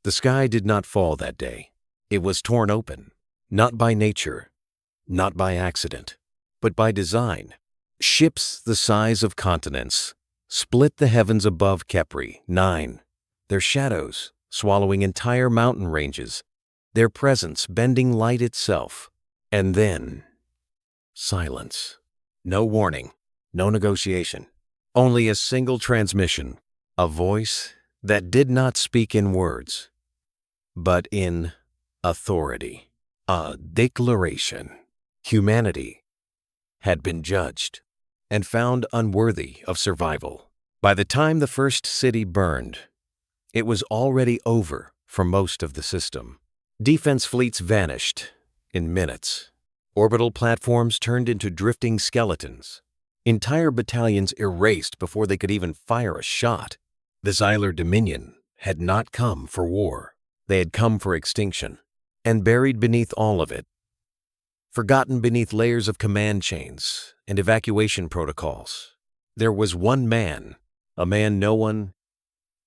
The sky did not fall that day. It was torn open, not by nature, not by accident, but by design. Ships the size of continents split the heavens above Kepri 9, their shadows swallowing entire mountain ranges, their presence bending light itself. And then, silence. No warning, no negotiation, only a single transmission, a voice that did not speak in words, but in authority, a declaration. Humanity had been judged and found unworthy of survival. By the time the first city burned, it was already over for most of the system. Defense fleets vanished in minutes. Orbital platforms turned into drifting skeletons. Entire battalions erased before they could even fire a shot. The Zylar Dominion had not come for war. They had come for extinction. And buried beneath all of it, forgotten beneath layers of command chains and evacuation protocols, there was one man, a man no one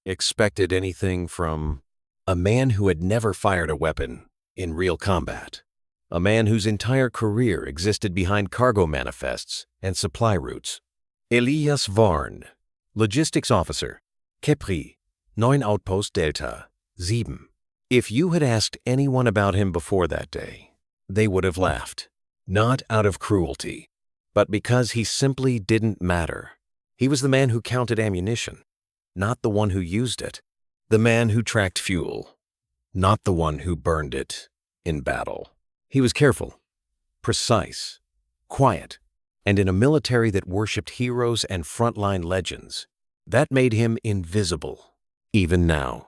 expected anything from, a man who had never fired a weapon in real combat, a man whose entire career existed behind cargo manifests and supply routes. Elias Varn, Logistics Officer, Kepri, 9 Outpost Delta, 7. If you had asked anyone about him before that day, they would have laughed, not out of cruelty, but because he simply didn't matter. He was the man who counted ammunition, not the one who used it, the man who tracked fuel, not the one who burned it in battle. He was careful, precise, quiet, and in a military that worshipped heroes and frontline legends, that made him invisible, even now.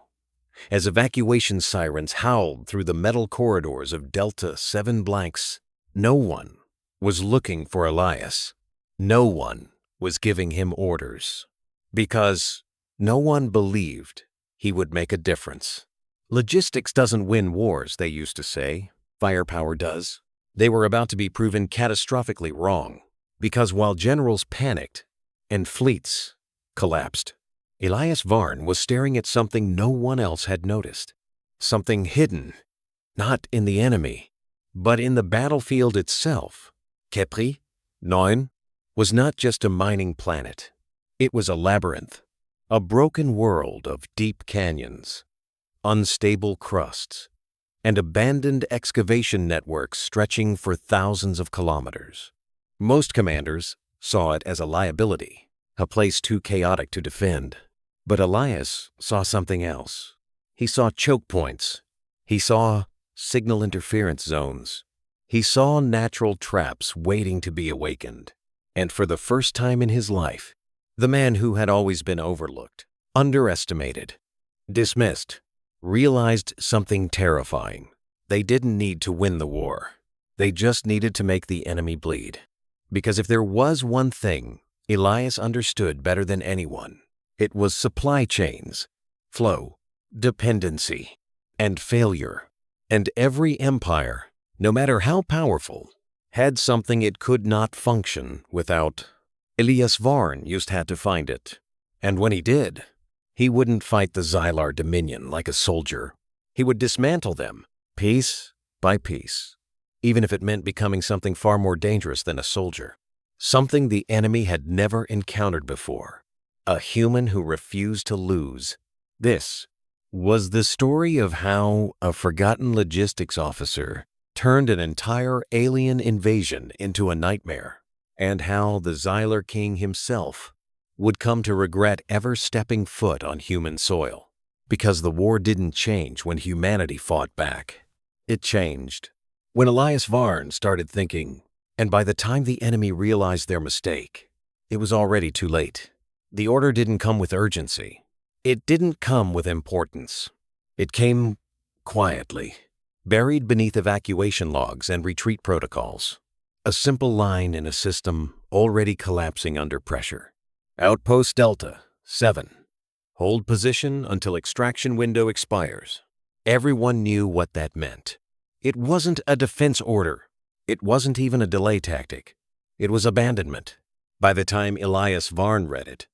As evacuation sirens howled through the metal corridors of Delta 7 blanks, no one was looking for Elias. No one was giving him orders, because no one believed he would make a difference. Logistics doesn't win wars, they used to say. Firepower does. They were about to be proven catastrophically wrong, because while generals panicked and fleets collapsed, Elias Varn was staring at something no one else had noticed. Something hidden, not in the enemy, but in the battlefield itself. Kepri, 9, was not just a mining planet. It was a labyrinth, a broken world of deep canyons, unstable crusts, and abandoned excavation networks stretching for thousands of kilometers. Most commanders saw it as a liability, a place too chaotic to defend. But Elias saw something else. He saw choke points. He saw signal interference zones. He saw natural traps waiting to be awakened. And for the first time in his life, the man who had always been overlooked, underestimated, dismissed, realized something terrifying. They didn't need to win the war. They just needed to make the enemy bleed. Because if there was one thing Elias understood better than anyone, it was supply chains, flow, dependency, and failure. And every empire, no matter how powerful, had something it could not function without. Elias Varn had to find it. And when he did, he wouldn't fight the Zylar Dominion like a soldier. He would dismantle them, piece by piece, even if it meant becoming something far more dangerous than a soldier. Something the enemy had never encountered before. A human who refused to lose. This was the story of how a forgotten logistics officer turned an entire alien invasion into a nightmare, and how the Zylar King himself would come to regret ever stepping foot on human soil. Because the war didn't change when humanity fought back. It changed when Elias Varn started thinking, and by the time the enemy realized their mistake, it was already too late. The order didn't come with urgency. It didn't come with importance. It came quietly, buried beneath evacuation logs and retreat protocols. A simple line in a system already collapsing under pressure. Outpost Delta, 7. Hold position until extraction window expires. Everyone knew what that meant. It wasn't a defense order. It wasn't even a delay tactic. It was abandonment. By the time Elias Varn read it,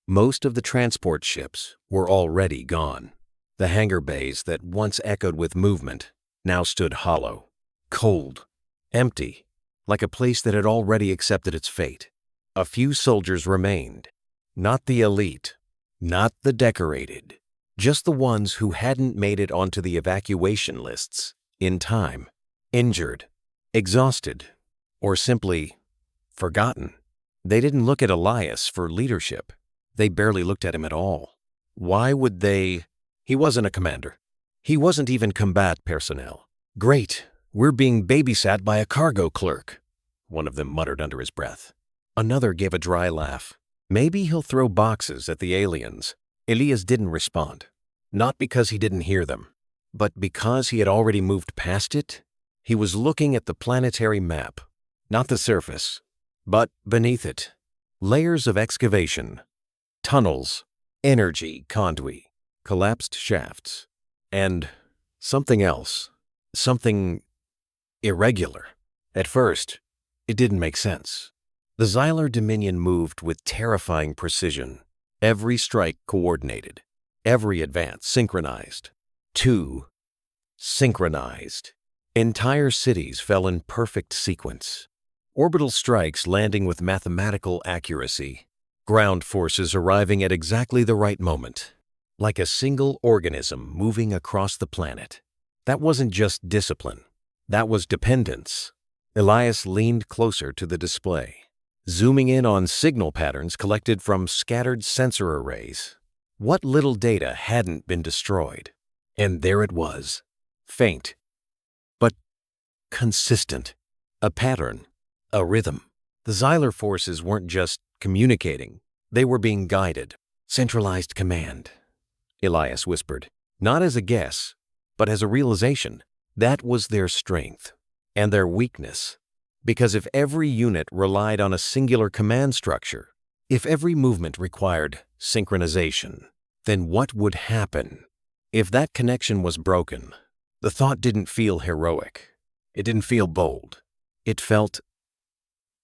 most of the transport ships were already gone. The hangar bays that once echoed with movement now stood hollow, cold, empty, like a place that had already accepted its fate. A few soldiers remained, not the elite, not the decorated, just the ones who hadn't made it onto the evacuation lists in time, injured, exhausted, or simply forgotten. They didn't look at Elias for leadership. They barely looked at him at all. Why would they? He wasn't a commander. He wasn't even combat personnel. "Great, we're being babysat by a cargo clerk," one of them muttered under his breath. Another gave a dry laugh. Maybe he'll throw boxes at the aliens. Elias didn't respond. Not because he didn't hear them, but because he had already moved past it. He was looking at the planetary map, not the surface, but beneath it. Layers of excavation, tunnels, energy conduit, collapsed shafts, and something else, something irregular. At first, it didn't make sense. The Zylar Dominion moved with terrifying precision, every strike coordinated, every advance synchronized. Too synchronized. Entire cities fell in perfect sequence. Orbital strikes landing with mathematical accuracy. Ground forces arriving at exactly the right moment. Like a single organism moving across the planet. That wasn't just discipline. That was dependence. Elias leaned closer to the display, zooming in on signal patterns collected from scattered sensor arrays. What little data hadn't been destroyed? And there it was. Faint, but consistent. A pattern, a rhythm. The Zylar forces weren't just communicating. They were being guided. Centralized command, Elias whispered. Not as a guess, but as a realization. That was their strength and their weakness. Because if every unit relied on a singular command structure, if every movement required synchronization, then what would happen? If that connection was broken, the thought didn't feel heroic. It didn't feel bold. It felt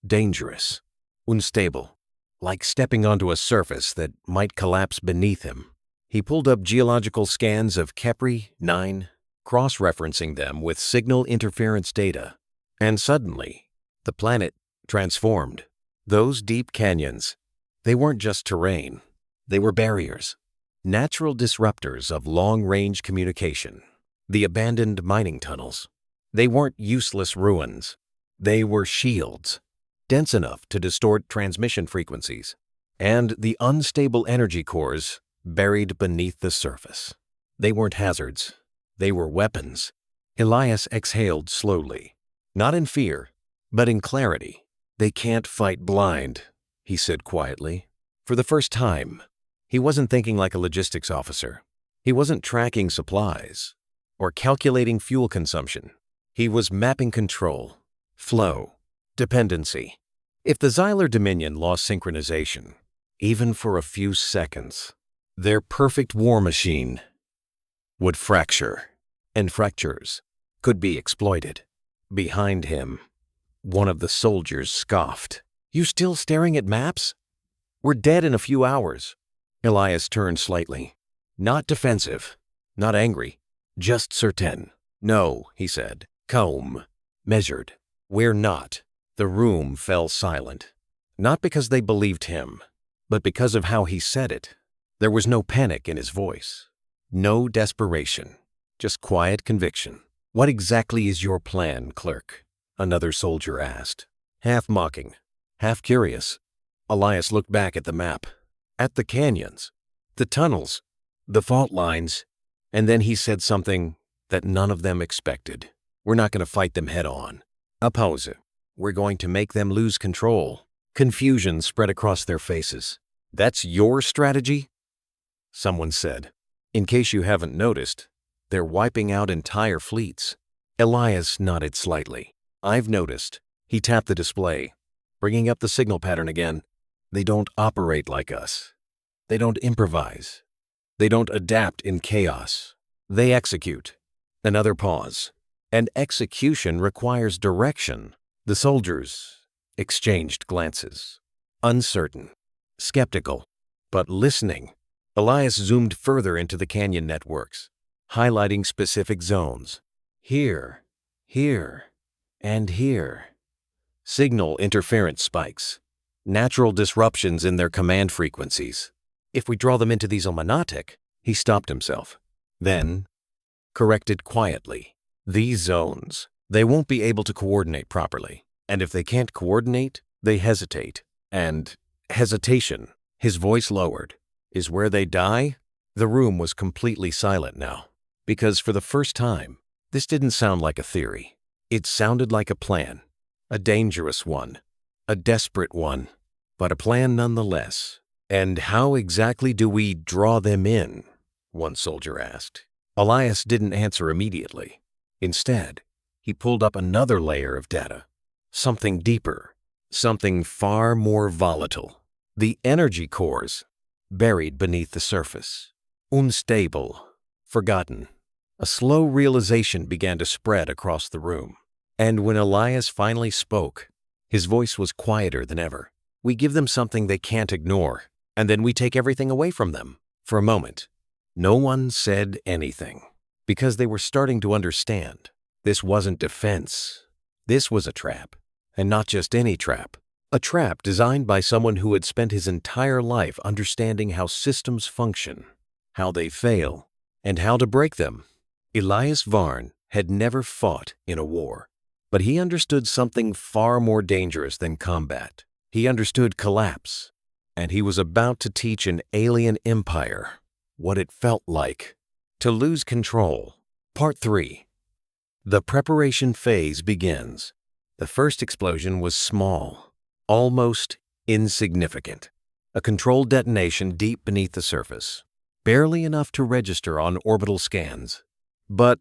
dangerous, unstable, like stepping onto a surface that might collapse beneath him. He pulled up geological scans of Kepri 9, cross-referencing them with signal interference data. And suddenly, the planet transformed. Those deep canyons, they weren't just terrain. They were barriers, natural disruptors of long-range communication. The abandoned mining tunnels, they weren't useless ruins. They were shields, dense enough to distort transmission frequencies, and the unstable energy cores buried beneath the surface. They weren't hazards. They were weapons. Elias exhaled slowly, not in fear, but in clarity. "They can't fight blind," he said quietly. For the first time, he wasn't thinking like a logistics officer. He wasn't tracking supplies or calculating fuel consumption. He was mapping control, flow, dependency. If the Zylar Dominion lost synchronization, even for a few seconds, their perfect war machine would fracture, and fractures could be exploited. Behind him, one of the soldiers scoffed. "You still staring at maps? We're dead in a few hours." Elias turned slightly. Not defensive, not angry, just certain. "No," he said, calm, measured. "We're not." The room fell silent. Not because they believed him, but because of how he said it. There was no panic in his voice, no desperation, just quiet conviction. "What exactly is your plan, clerk?" another soldier asked, half mocking, half curious. Elias looked back at the map, at the canyons, the tunnels, the fault lines, and then he said something that none of them expected. "We're not going to fight them head on. Oppose it. We're going to make them lose control." Confusion spread across their faces. "That's your strategy?" someone said. "In case you haven't noticed, they're wiping out entire fleets." Elias nodded slightly. "I've noticed." He tapped the display, bringing up the signal pattern again. "They don't operate like us. They don't improvise. They don't adapt in chaos. They execute." Another pause. And execution requires direction. The soldiers exchanged glances, uncertain, skeptical, but listening. Elias zoomed further into the canyon networks, highlighting specific zones. Here, here, and here. Signal interference spikes. Natural disruptions in their command frequencies. If we draw them into these almanatic, he stopped himself. Then, corrected quietly. These zones, they won't be able to coordinate properly. And if they can't coordinate, they hesitate. And hesitation, his voice lowered, is where they die? The room was completely silent now. Because for the first time, this didn't sound like a theory. It sounded like a plan. A dangerous one. A desperate one. But a plan nonetheless. And how exactly do we draw them in? One soldier asked. Elias didn't answer immediately. Instead, he pulled up another layer of data. Something deeper. Something far more volatile. The energy cores, buried beneath the surface. Unstable. Forgotten. A slow realization began to spread across the room. And when Elias finally spoke, his voice was quieter than ever. We give them something they can't ignore, and then we take everything away from them. For a moment, no one said anything, because they were starting to understand. This wasn't defense. This was a trap, and not just any trap. A trap designed by someone who had spent his entire life understanding how systems function, how they fail, and how to break them. Elias Varn had never fought in a war, but he understood something far more dangerous than combat. He understood collapse, and he was about to teach an alien empire what it felt like to lose control. Part 3. The preparation phase begins. The first explosion was small, almost insignificant. A controlled detonation deep beneath the surface, barely enough to register on orbital scans. But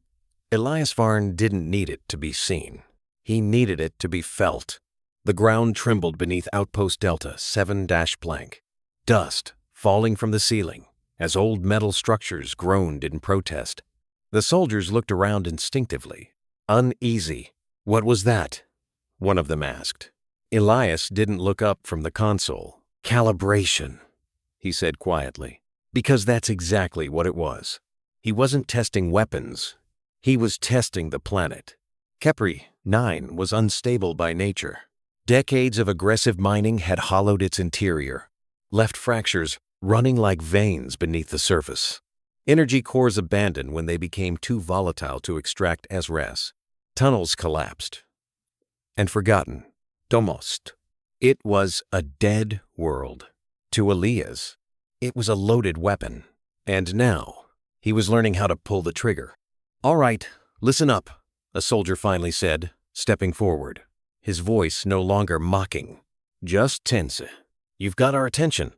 Elias Varn didn't need it to be seen. He needed it to be felt. The ground trembled beneath Outpost Delta 7-blank. Dust falling from the ceiling as old metal structures groaned in protest. The soldiers looked around instinctively, uneasy. "What was that?" one of them asked. Elias didn't look up from the console. "Calibration," he said quietly, because that's exactly what it was. He wasn't testing weapons. He was testing the planet. Kepri 9 was unstable by nature. Decades of aggressive mining had hollowed its interior, left fractures running like veins beneath the surface. Energy cores abandoned when they became too volatile to extract SRES. Tunnels collapsed. And forgotten. Domost. It was a dead world. To Elias, it was a loaded weapon. And now, he was learning how to pull the trigger. "All right, listen up," a soldier finally said, stepping forward. His voice no longer mocking. "Just tense. You've got our attention."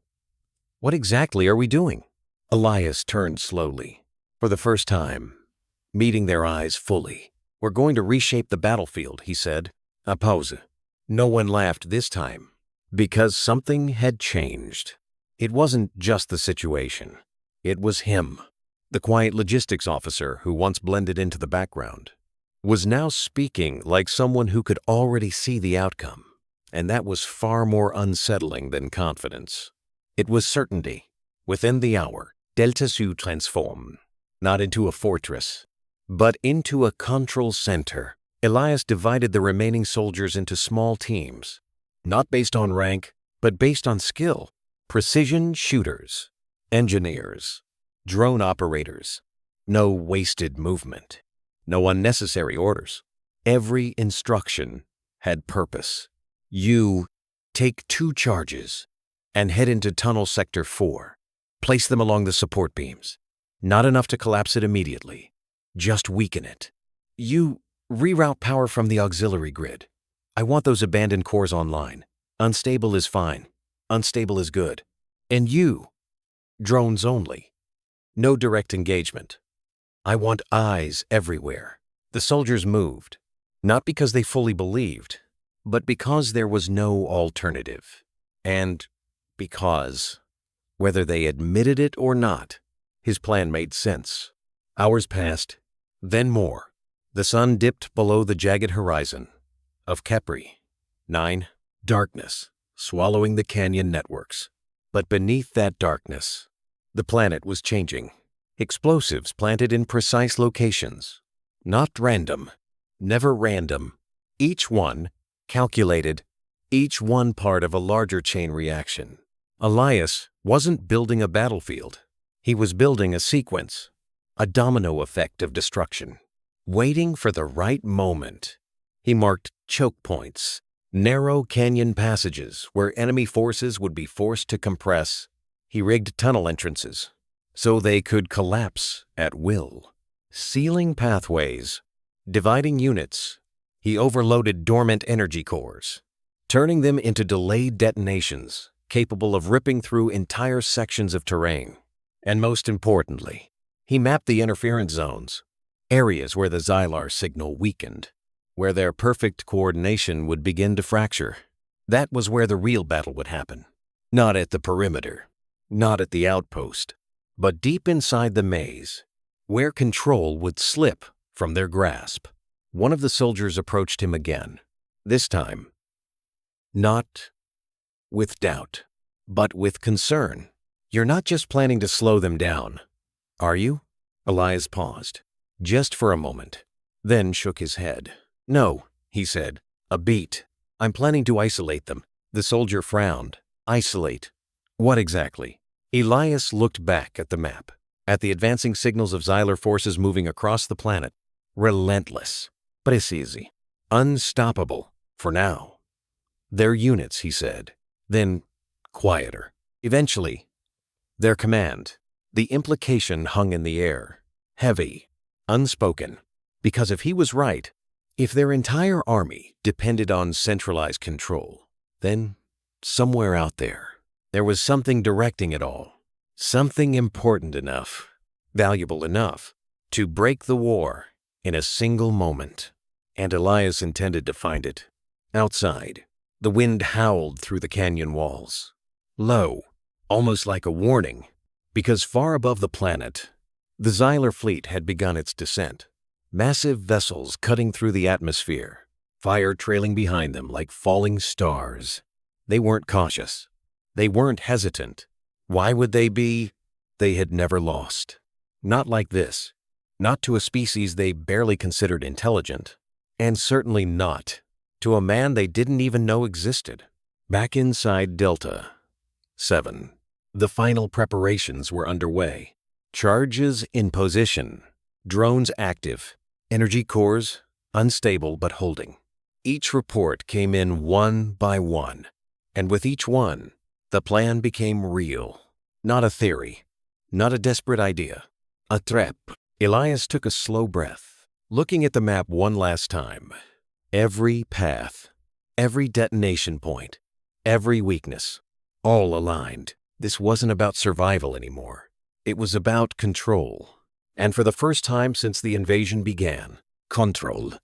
"What exactly are we doing?" Elias turned slowly, for the first time, meeting their eyes fully. "We're going to reshape the battlefield," he said. A pause. No one laughed this time, because something had changed. It wasn't just the situation. It was him. The quiet logistics officer who once blended into the background was now speaking like someone who could already see the outcome, and that was far more unsettling than confidence. It was certainty. Within the hour, Delta Su transformed, not into a fortress, but into a control center. Elias divided the remaining soldiers into small teams, not based on rank, but based on skill. Precision shooters, engineers, drone operators. No wasted movement, no unnecessary orders. Every instruction had purpose. You take 2 charges and head into Tunnel Sector 4. Place them along the support beams. Not enough to collapse it immediately. Just weaken it. You reroute power from the auxiliary grid. I want those abandoned cores online. Unstable is fine. Unstable is good. And you, drones only. No direct engagement. I want eyes everywhere." The soldiers moved, not because they fully believed, but because there was no alternative. And because, whether they admitted it or not, his plan made sense. Hours passed, then more. The sun dipped below the jagged horizon of Kepri 9, darkness swallowing the canyon networks. But beneath that darkness, The planet was changing. Explosives planted in precise locations. Not random. Never random. Each one calculated. Each one part of a larger chain reaction. Elias wasn't building a battlefield. He was building a sequence. A domino effect of destruction. Waiting for the right moment. He marked choke points. Narrow canyon passages where enemy forces would be forced to compress. He rigged tunnel entrances so they could collapse at will. Sealing pathways, dividing units. He overloaded dormant energy cores, turning them into delayed detonations capable of ripping through entire sections of terrain. And most importantly, he mapped the interference zones, areas where the Zylar signal weakened, where their perfect coordination would begin to fracture. That was where the real battle would happen. Not at the perimeter, not at the outpost, but deep inside the maze, where control would slip from their grasp. One of the soldiers approached him again, this time not with doubt, but with concern. "You're not just planning to slow them down, are you?" Elias paused, just for a moment, then shook his head. "No," he said, "a beat. I'm planning to isolate them." The soldier frowned. "Isolate? What exactly?" Elias looked back at the map, at the advancing signals of Zylar forces moving across the planet. Relentless, precisi, unstoppable, for now. "Their units," he said, then quieter. "Eventually, their command." The implication hung in the air, heavy, unspoken, because if he was right, if their entire army depended on centralized control, then somewhere out there was something directing it all, something important enough, valuable enough, to break the war in a single moment. And Elias intended to find it. Outside, the wind howled through the canyon walls. Low, almost like a warning, because far above the planet, the Zylar fleet had begun its descent. Massive vessels cutting through the atmosphere, fire trailing behind them like falling stars. They weren't cautious. They weren't hesitant. Why would they be? They had never lost. Not like this. Not to a species they barely considered intelligent. And certainly not to a man they didn't even know existed. Back inside Delta 7, the final preparations were underway. Charges in position. Drones active. Energy cores unstable but holding. Each report came in one by one. And with each one, the plan became real. Not a theory. Not a desperate idea. A trap. Elias took a slow breath, looking at the map one last time. Every path, every detonation point, every weakness, all aligned. This wasn't about survival anymore. It was about control. And for the first time since the invasion began, control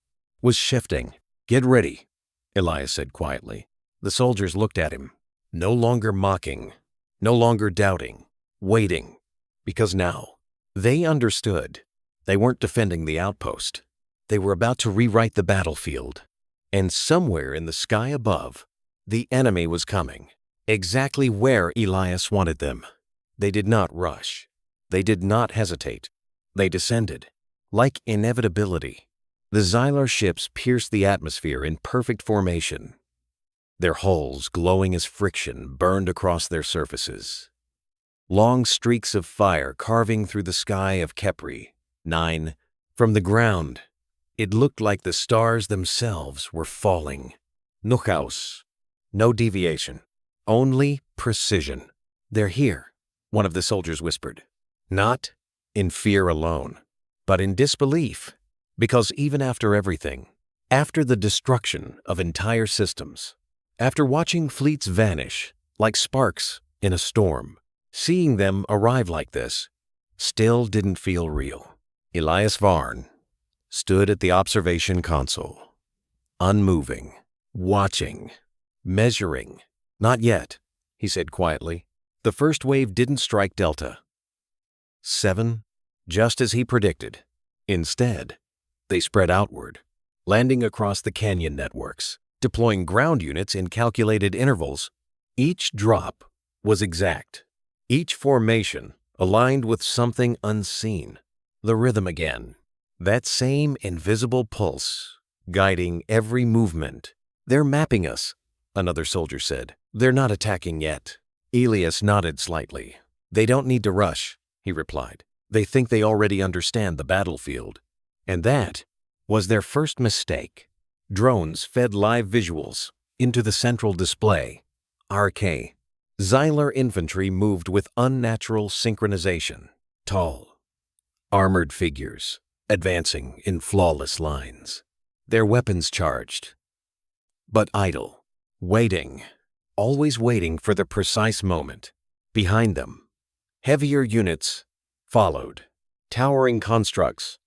was shifting. "Get ready," Elias said quietly. The soldiers looked at him, no longer mocking, no longer doubting, waiting, because now they understood. They weren't defending the outpost. They were about to rewrite the battlefield. And somewhere in the sky above, the enemy was coming, exactly where Elias wanted them. They did not rush. They did not hesitate. They descended, like inevitability. The Zylar ships pierced the atmosphere in perfect formation. Their hulls, glowing as friction, burned across their surfaces. Long streaks of fire carving through the sky of Kepri 9. From the ground, it looked like the stars themselves were falling. No chaos, no deviation, only precision. "They're here," one of the soldiers whispered. Not in fear alone, but in disbelief, because even after everything, after the destruction of entire systems, after watching fleets vanish like sparks in a storm, seeing them arrive like this still didn't feel real. Elias Varn stood at the observation console, unmoving, watching, measuring. "Not yet," he said quietly. The first wave didn't strike Delta 7, just as he predicted. Instead, they spread outward, landing across the canyon networks, deploying ground units in calculated intervals. Each drop was exact. Each formation aligned with something unseen. The rhythm again. That same invisible pulse, guiding every movement. "They're mapping us," another soldier said. "They're not attacking yet." Elias nodded slightly. "They don't need to rush," he replied. "They think they already understand the battlefield." And that was their first mistake. Drones fed live visuals into the central display. RK. Zylar infantry moved with unnatural synchronization. Tall, armored figures, advancing in flawless lines. Their weapons charged, but idle, waiting, always waiting for the precise moment. Behind them, heavier units followed, towering constructs,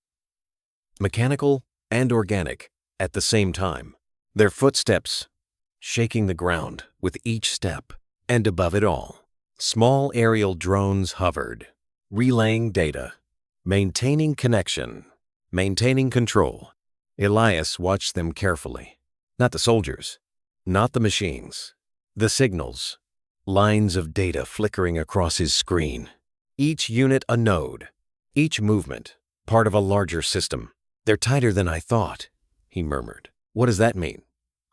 mechanical and organic at the same time, their footsteps shaking the ground with each step. And above it all, small aerial drones hovered, relaying data, maintaining connection, maintaining control. Elias watched them carefully. Not the soldiers, not the machines, the signals, lines of data flickering across his screen. Each unit a node, each movement part of a larger system. "They're tighter than I thought," he murmured. "What does that mean?"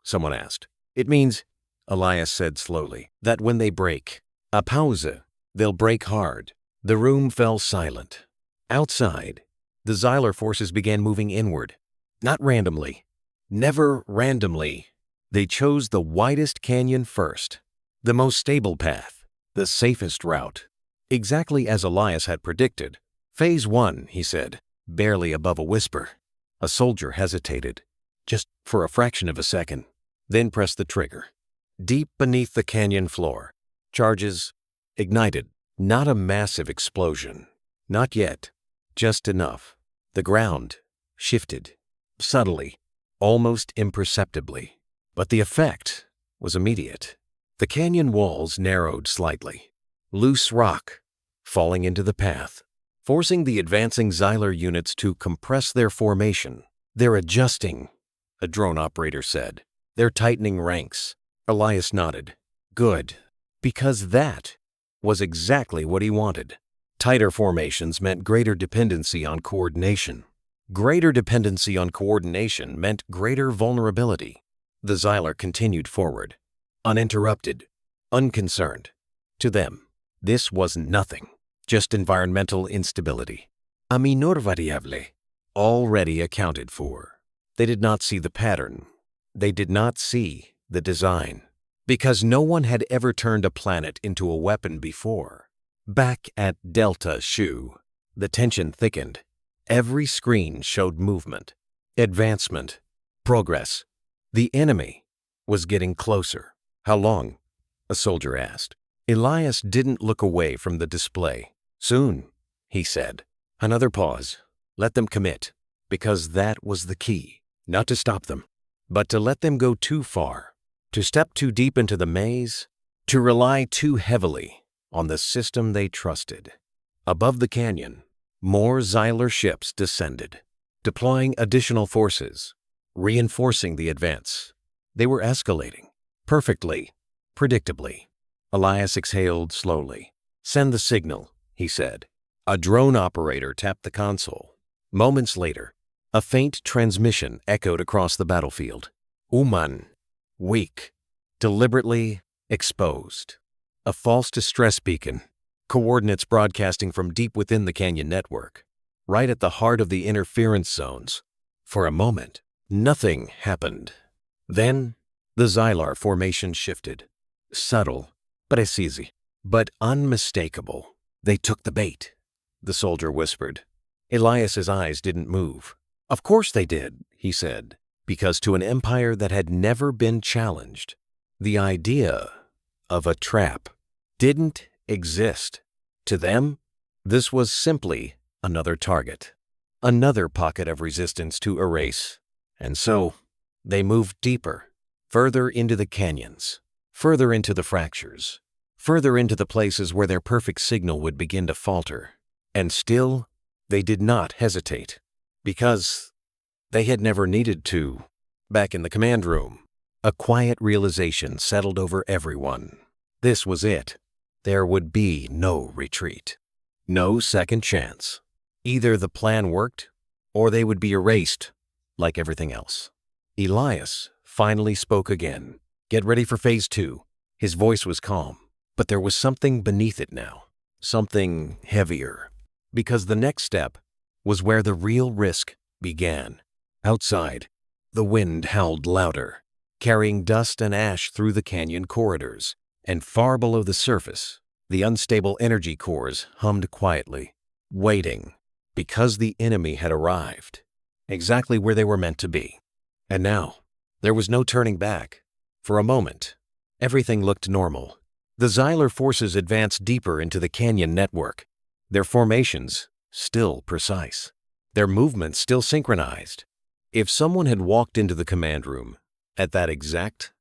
someone asked. "It means," Elias said slowly, "that when they break, a pause, they'll break hard." The room fell silent. Outside, the Zylar forces began moving inward. Not randomly. Never randomly. They chose the widest canyon first, the most stable path, the safest route. Exactly as Elias had predicted. "Phase 1, he said, barely above a whisper. A soldier hesitated, just for a fraction of a second, then pressed the trigger. Deep beneath the canyon floor, charges ignited. Not a massive explosion. Not yet. Just enough. The ground shifted, subtly, almost imperceptibly. But the effect was immediate. The canyon walls narrowed slightly. Loose rock falling into the path, forcing the advancing Zylar units to compress their formation. "They're adjusting," a drone operator said. "They're tightening ranks." Elias nodded. "Good." Because that was exactly what he wanted. Tighter formations meant greater dependency on coordination. Greater dependency on coordination meant greater vulnerability. The Zylar continued forward, uninterrupted, unconcerned. To them, this was nothing, just environmental instability. A minor variable, already accounted for. They did not see the pattern. They did not see the design. Because no one had ever turned a planet into a weapon before. Back at Delta Shu, the tension thickened. Every screen showed movement, advancement, progress. The enemy was getting closer. "How long?" a soldier asked. Elias didn't look away from the display. "Soon," he said. Another pause. Let them commit, because that was the key. Not to stop them, but to let them go too far. To step too deep into the maze, to rely too heavily on the system they trusted. Above the canyon, more Zylar ships descended, deploying additional forces, reinforcing the advance. They were escalating, perfectly, predictably. Elias exhaled slowly. "Send the signal," he said. A drone operator tapped the console. Moments later, a faint transmission echoed across the battlefield. "Uman. Weak, deliberately exposed." A false distress beacon, coordinates broadcasting from deep within the canyon network, right at the heart of the interference zones. For a moment, nothing happened. Then, the Zylar formation shifted. Subtle, precise, but unmistakable. "They took the bait," the soldier whispered. Elias's eyes didn't move. "Of course they did," he said. Because to an empire that had never been challenged, the idea of a trap didn't exist. To them, this was simply another target, another pocket of resistance to erase. And so, they moved deeper, further into the canyons, further into the fractures, further into the places where their perfect signal would begin to falter. And still, they did not hesitate, because they had never needed to. Back in the command room, a quiet realization settled over everyone. This was it. There would be no retreat. No second chance. Either the plan worked, or they would be erased, like everything else. Elias finally spoke again. Get ready for phase 2. His voice was calm, but there was something beneath it now. Something heavier. Because the next step was where the real risk began. Outside, the wind howled louder, carrying dust and ash through the canyon corridors, and far below the surface, the unstable energy cores hummed quietly, waiting, because the enemy had arrived, exactly where they were meant to be. And now, there was no turning back. For a moment, everything looked normal. The Zylar forces advanced deeper into the canyon network, their formations still precise, their movements still synchronized. If someone had walked into the command room at that exact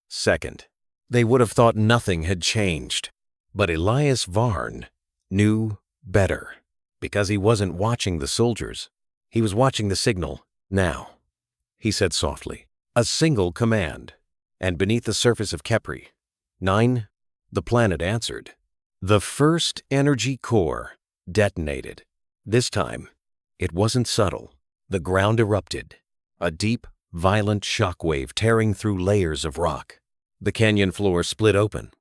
second, they would have thought nothing had changed. But Elias Varn knew better, because he wasn't watching the soldiers. He was watching the signal. Now, he said softly, a single command, and beneath the surface of Kepri, 9, the planet answered. The first energy core detonated. This time, it wasn't subtle. The ground erupted, a deep, violent shockwave tearing through layers of rock. The canyon floor split open,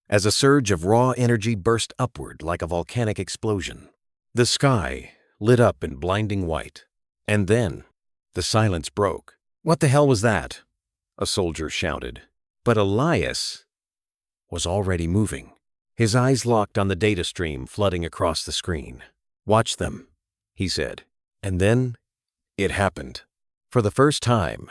as a surge of raw energy burst upward like a volcanic explosion. The sky lit up in blinding white, and then the silence broke. What the hell was that? A soldier shouted. But Elias was already moving. His eyes locked on the data stream flooding across the screen. Watch them, he said. And then it happened. For the first time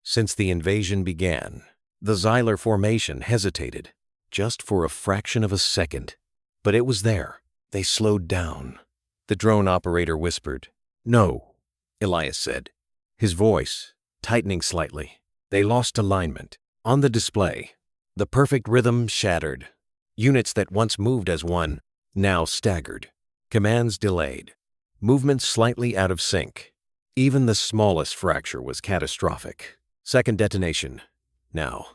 since the invasion began, the Zylar formation hesitated, just for a fraction of a second. But it was there. They slowed down. The drone operator whispered. No, Elias said, his voice tightening slightly. They lost alignment. On the display, the perfect rhythm shattered. Units that once moved as one now staggered. Commands delayed. Movements slightly out of sync. Even the smallest fracture was catastrophic. Second detonation. Now,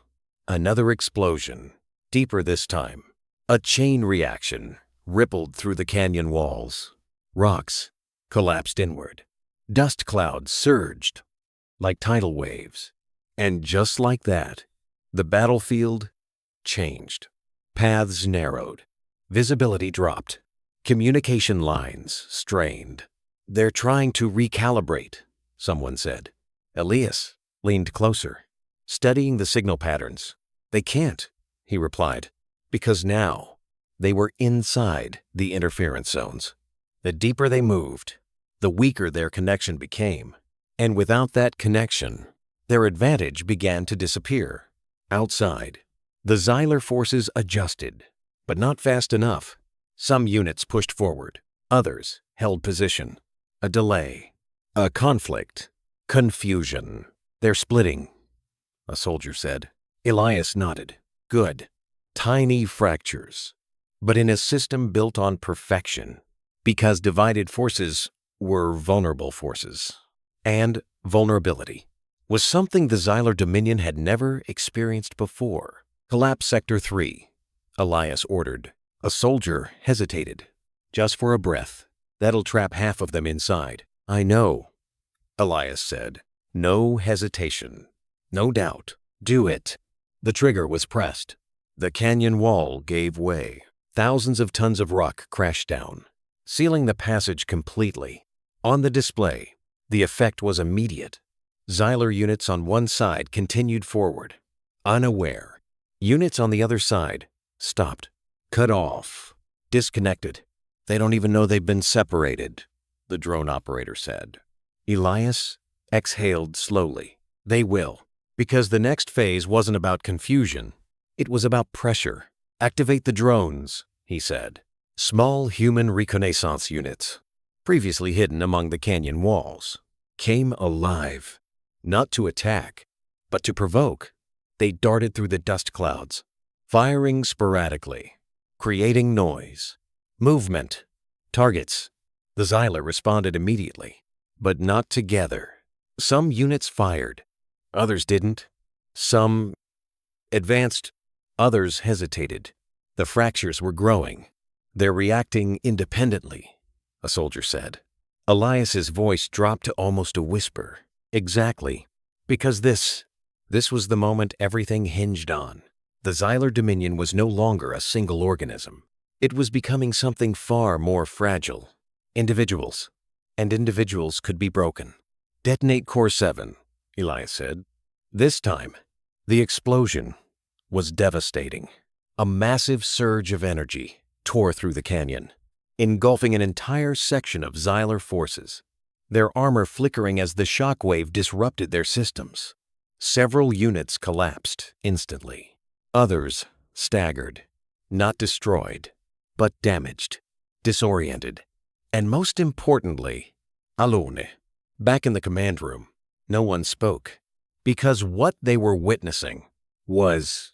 another explosion. Deeper this time. A chain reaction rippled through the canyon walls. Rocks collapsed inward. Dust clouds surged like tidal waves. And just like that, the battlefield changed. Paths narrowed. Visibility dropped. Communication lines strained. They're trying to recalibrate, someone said. Elias leaned closer, studying the signal patterns. They can't, he replied, because now they were inside the interference zones. The deeper they moved, the weaker their connection became. And without that connection, their advantage began to disappear. Outside, the Zylar forces adjusted, but not fast enough. Some units pushed forward, others held position. A delay, a conflict, confusion. They're splitting, a soldier said. Elias nodded. Good. Tiny fractures, but in a system built on perfection, because divided forces were vulnerable forces. And vulnerability was something the Zylar Dominion had never experienced before. Collapse Sector 3, Elias ordered. A soldier hesitated. Just for a breath. That'll trap half of them inside. I know, Elias said. No hesitation. No doubt. Do it. The trigger was pressed. The canyon wall gave way. Thousands of tons of rock crashed down, sealing the passage completely. On the display, the effect was immediate. Zylar units on one side continued forward, unaware. Units on the other side stopped, cut off, disconnected. They don't even know they've been separated, the drone operator said. Elias exhaled slowly. They will, because the next phase wasn't about confusion. It was about pressure. Activate the drones, he said. Small human reconnaissance units, previously hidden among the canyon walls, came alive. Not to attack, but to provoke. They darted through the dust clouds, firing sporadically, creating noise, movement, targets. The Zylar responded immediately, but not together. Some units fired, others didn't. Some advanced, others hesitated. The fractures were growing. They're reacting independently, a soldier said. Elias's voice dropped to almost a whisper. Exactly. Because this was the moment everything hinged on. The Zylar Dominion was no longer a single organism. It was becoming something far more fragile. Individuals. And individuals could be broken. Detonate Core 7, Elias said. This time, the explosion was devastating. A massive surge of energy tore through the canyon, engulfing an entire section of Zylar forces, their armor flickering as the shockwave disrupted their systems. Several units collapsed instantly. Others staggered, not destroyed, but damaged, disoriented, and most importantly, alone. Back in the command room, no one spoke, because what they were witnessing was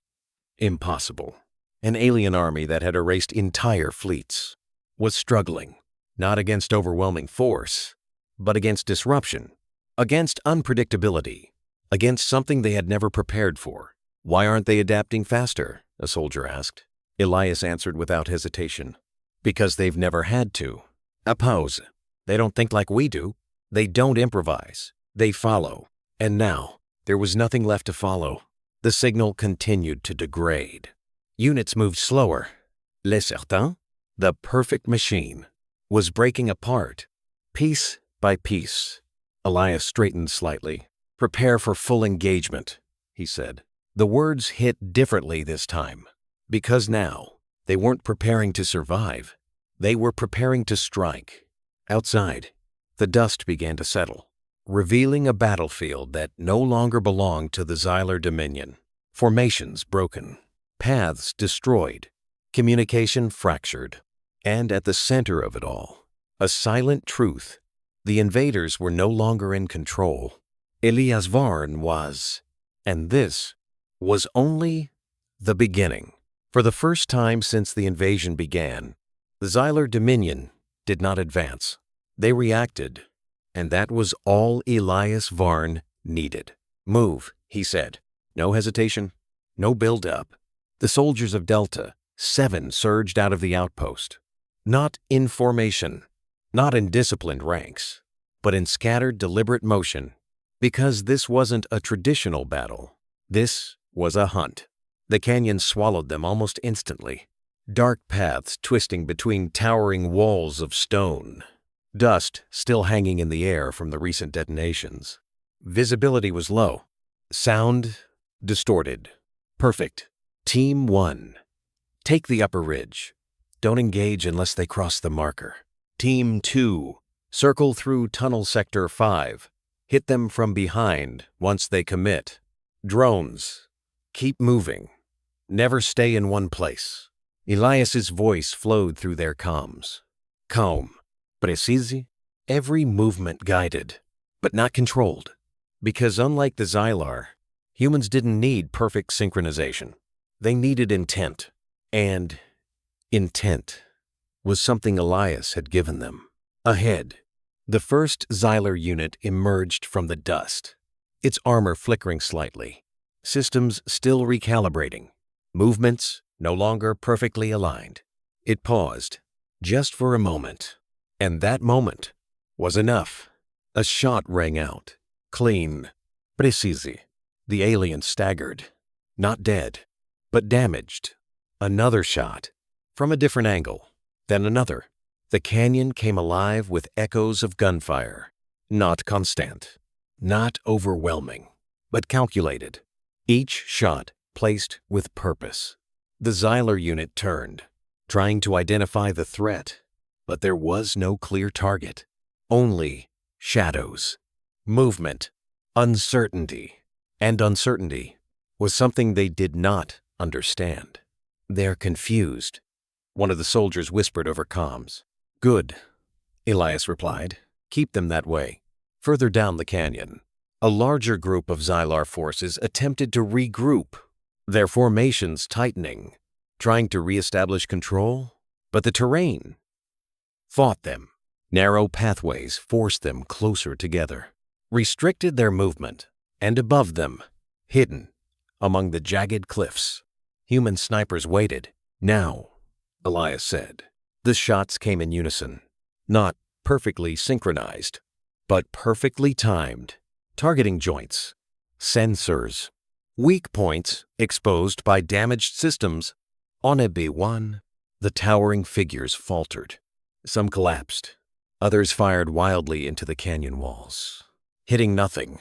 impossible. An alien army that had erased entire fleets was struggling, not against overwhelming force, but against disruption, against unpredictability, against something they had never prepared for. Why aren't they adapting faster? A soldier asked. Elias answered without hesitation. Because they've never had to. A pause. They don't think like we do. They don't improvise. They follow. And now, there was nothing left to follow. The signal continued to degrade. Units moved slower. Le certain, the perfect machine, was breaking apart, piece by piece. Elias straightened slightly. Prepare for full engagement, he said. The words hit differently this time, because now they weren't preparing to survive. They were preparing to strike. Outside, the dust began to settle, revealing a battlefield that no longer belonged to the Zylar Dominion. Formations broken, paths destroyed, communication fractured, and at the center of it all, a silent truth. The invaders were no longer in control. Elias Varn was, and this was only the beginning. For the first time since the invasion began, the Zylar Dominion did not advance. They reacted, and that was all Elias Varn needed. Move, he said. No hesitation, no build-up. The soldiers of Delta 7 surged out of the outpost, not in formation, not in disciplined ranks, but in scattered, deliberate motion, because this wasn't a traditional battle. This was a hunt. The canyon swallowed them almost instantly, dark paths twisting between towering walls of stone, dust still hanging in the air from the recent detonations. Visibility was low, sound distorted. Perfect. Team 1. Take the upper ridge. Don't engage unless they cross the marker. Team 2. Circle through tunnel sector 5. Hit them from behind once they commit. Drones. Keep moving. Never stay in one place. Elias's voice flowed through their comms. Calm. Precise. Every movement guided, but not controlled. Because unlike the Zylar, humans didn't need perfect synchronization. They needed intent. And intent was something Elias had given them. Ahead, the first Zylar unit emerged from the dust, its armor flickering slightly, systems still recalibrating, movements no longer perfectly aligned. It paused, just for a moment, and that moment was enough. A shot rang out, clean, precise. The alien staggered, not dead, but damaged. Another shot, from a different angle, then another. The canyon came alive with echoes of gunfire, not constant, not overwhelming, but calculated. Each shot placed with purpose. The Zylar unit turned, trying to identify the threat, but there was no clear target. Only shadows, movement, uncertainty. And uncertainty was something they did not understand. They're confused, one of the soldiers whispered over comms. Good, Elias replied. Keep them that way. Further down the canyon, a larger group of Zylar forces attempted to regroup, their formations tightening, trying to reestablish control, but the terrain fought them. Narrow pathways forced them closer together, restricted their movement, and above them, hidden among the jagged cliffs, human snipers waited. Now, Elias said, The shots came in unison, not perfectly synchronized, but perfectly timed, targeting joints, sensors, weak points exposed by damaged systems. On HFY, the towering figures faltered. Some collapsed. Others fired wildly into the canyon walls, hitting nothing,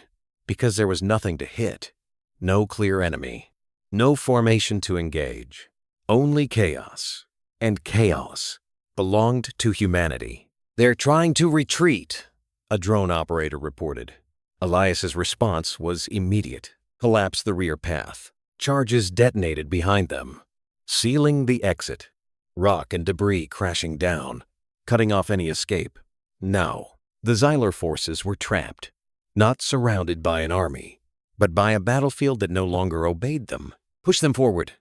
because there was nothing to hit. No clear enemy, no formation to engage, only chaos. And chaos belonged to humanity. "They're trying to retreat," a drone operator reported. Elias's response was immediate. Collapse the rear path. Charges detonated behind them, sealing the exit. Rock and debris crashing down, cutting off any escape. Now, the Zylar forces were trapped, not surrounded by an army, but by a battlefield that no longer obeyed them. "Push them forward,"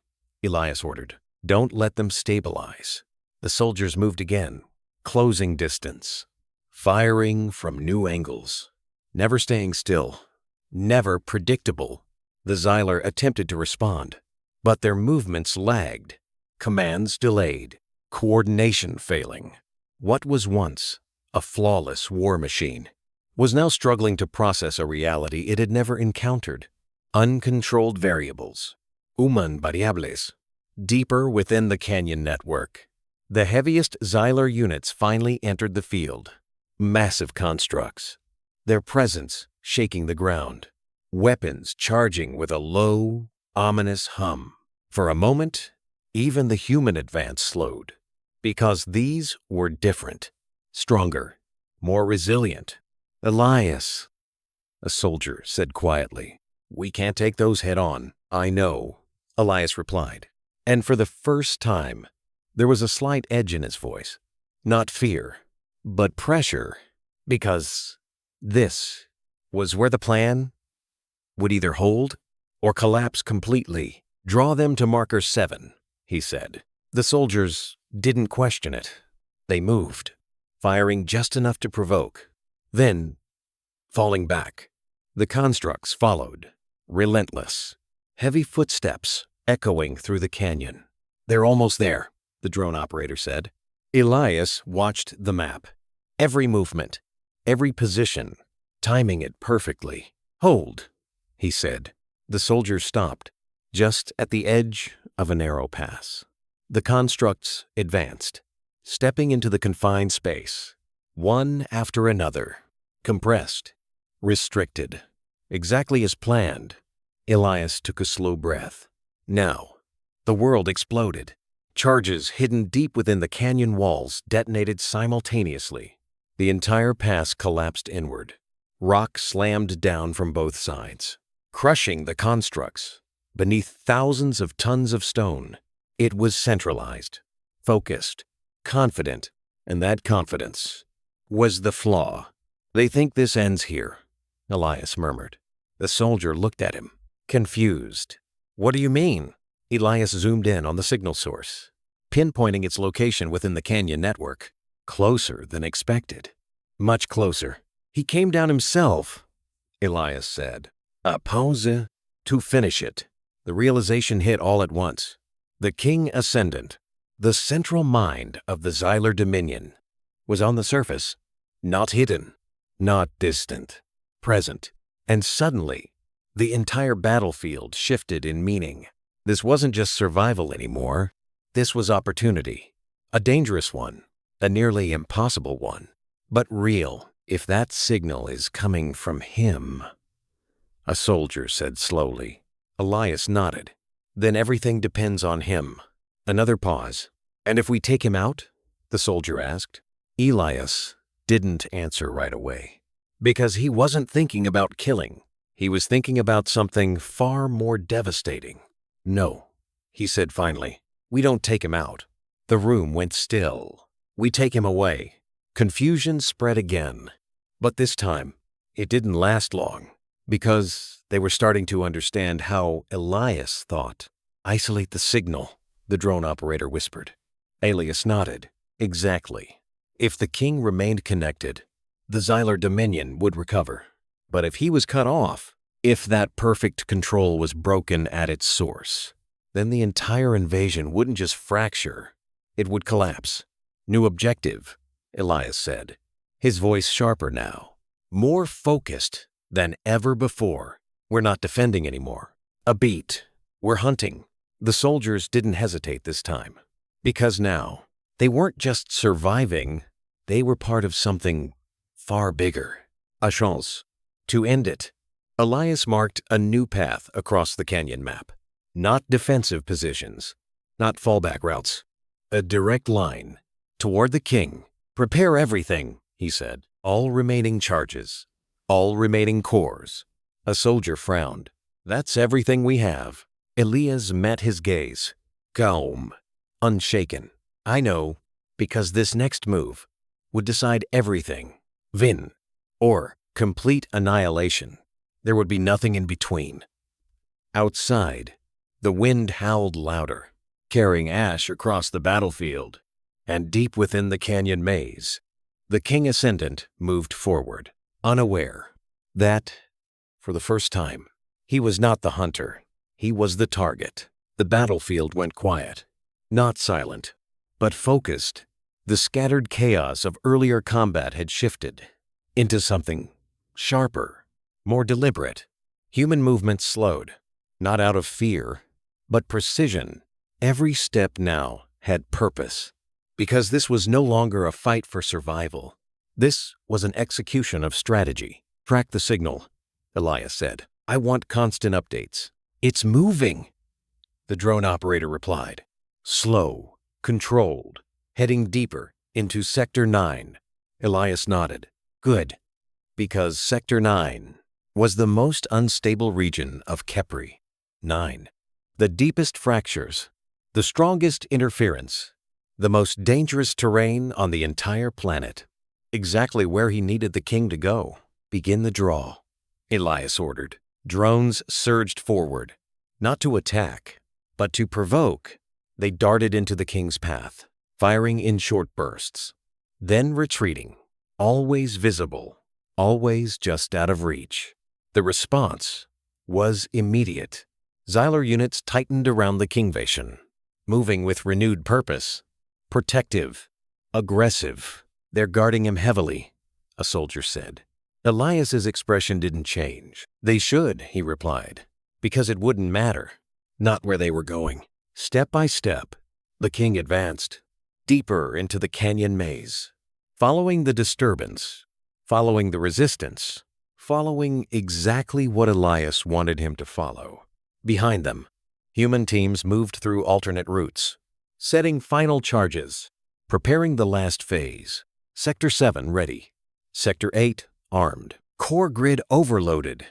Elias ordered. "Don't let them stabilize." The soldiers moved again, closing distance, firing from new angles, never staying still, never predictable. The Zylar attempted to respond, but their movements lagged, commands delayed, coordination failing. What was once a flawless war machine was now struggling to process a reality it had never encountered. Uncontrolled variables, human variables, deeper within the canyon network. The heaviest Zylar units finally entered the field. Massive constructs, their presence shaking the ground. Weapons charging with a low, ominous hum. For a moment, even the human advance slowed, because these were different, stronger, more resilient. "Elias," a soldier said quietly, "we can't take those head on." "I know," Elias replied. And for the first time, there was a slight edge in his voice. Not fear, but pressure, because this was where the plan would either hold or collapse completely. "Draw them to marker 7, he said. The soldiers didn't question it. They moved, firing just enough to provoke, then falling back. The constructs followed, relentless, heavy footsteps echoing through the canyon. "They're almost there," the drone operator said. Elias watched the map. Every movement, every position, timing it perfectly. "Hold," he said. The soldiers stopped, just at the edge of a narrow pass. The constructs advanced, stepping into the confined space, one after another, compressed, restricted, exactly as planned. Elias took a slow breath. Now, the world exploded. Charges hidden deep within the canyon walls detonated simultaneously. The entire pass collapsed inward. Rock slammed down from both sides, crushing the constructs beneath thousands of tons of stone. It was centralized, focused, confident, and that confidence was the flaw. "They think this ends here," Elias murmured. The soldier looked at him, confused. "What do you mean?" Elias zoomed in on the signal source, pinpointing its location within the canyon network. Closer than expected. Much closer. "He came down himself," Elias said. "A pause to finish it." The realization hit all at once. The King Ascendant, the central mind of the Zylar Dominion, was on the surface, not hidden, not distant, present. And suddenly, the entire battlefield shifted in meaning. This wasn't just survival anymore. This was opportunity. A dangerous one, a nearly impossible one, but real if that signal is coming from him. A soldier said slowly. Elias nodded. "Then everything depends on him." Another pause. "And if we take him out?" the soldier asked. Elias didn't answer right away, because he wasn't thinking about killing. He was thinking about something far more devastating. "No," he said finally. "We don't take him out." The room went still. "We take him away." Confusion spread again. But this time, it didn't last long, because they were starting to understand how Elias thought. "Isolate the signal," the drone operator whispered. Elias nodded. Exactly. If the king remained connected, the Zylar Dominion would recover. But if he was cut off, if that perfect control was broken at its source, then the entire invasion wouldn't just fracture, it would collapse. New objective, Elias said, his voice sharper now, more focused than ever before. We're not defending anymore. A beat. We're hunting. The soldiers didn't hesitate this time. Because now, they weren't just surviving, they were part of something far bigger. A chance. To end it. Elias marked a new path across the canyon map. Not defensive positions, not fallback routes. A direct line toward the king. Prepare everything, he said. All remaining charges. All remaining cores. A soldier frowned. That's everything we have. Elias met his gaze. Calm. Unshaken. I know, because this next move would decide everything. Win. Or complete annihilation. There would be nothing in between. Outside, the wind howled louder, carrying ash across the battlefield, and deep within the canyon maze, the King Ascendant moved forward, unaware that, for the first time, he was not the hunter, he was the target. The battlefield went quiet, not silent, but focused. The scattered chaos of earlier combat had shifted into something sharper, more deliberate. Human movement slowed, not out of fear, but precision. Every step now had purpose, because this was no longer a fight for survival. This was an execution of strategy. Track the signal, Elias said. I want constant updates. It's moving, the drone operator replied. Slow, controlled, heading deeper into Sector 9. Elias nodded. Good, because Sector 9 was the most unstable region of Kepri. 9. The deepest fractures, the strongest interference, the most dangerous terrain on the entire planet. Exactly where he needed the king to go. Begin the draw, Elias ordered. Drones surged forward, not to attack, but to provoke. They darted into the king's path, firing in short bursts, then retreating, always visible, always just out of reach. The response was immediate. Zylar units tightened around the Kingvation, moving with renewed purpose. Protective, aggressive. They're guarding him heavily, a soldier said. Elias's expression didn't change. They should, he replied, because it wouldn't matter. Not where they were going. Step by step, the king advanced, deeper into the canyon maze, following the disturbance, following the resistance, following exactly what Elias wanted him to follow. Behind them, human teams moved through alternate routes, setting final charges, preparing the last phase. Sector 7 ready. Sector 8 armed. Core grid overloaded,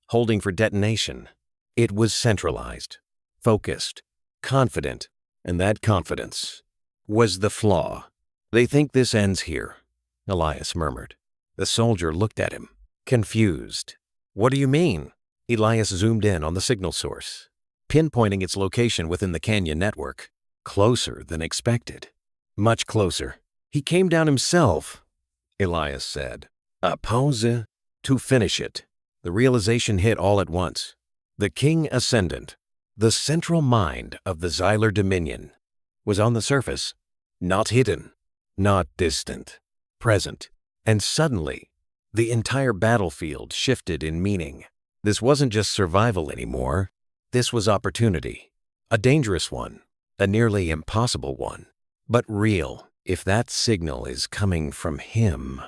holding for detonation. It was centralized, focused, confident, and that confidence was the flaw. They think this ends here, Elias murmured. The soldier looked at him, confused. What do you mean? Elias zoomed in on the signal source, pinpointing its location within the canyon network. Closer than expected. Much closer. He came down himself, Elias said. A pause to finish it. The realization hit all at once. The King Ascendant, the central mind of the Zylar Dominion, was on the surface, not hidden, not distant, present. And suddenly, the entire battlefield shifted in meaning. This wasn't just survival anymore. This was opportunity. A dangerous one, a nearly impossible one, but real if that signal is coming from him.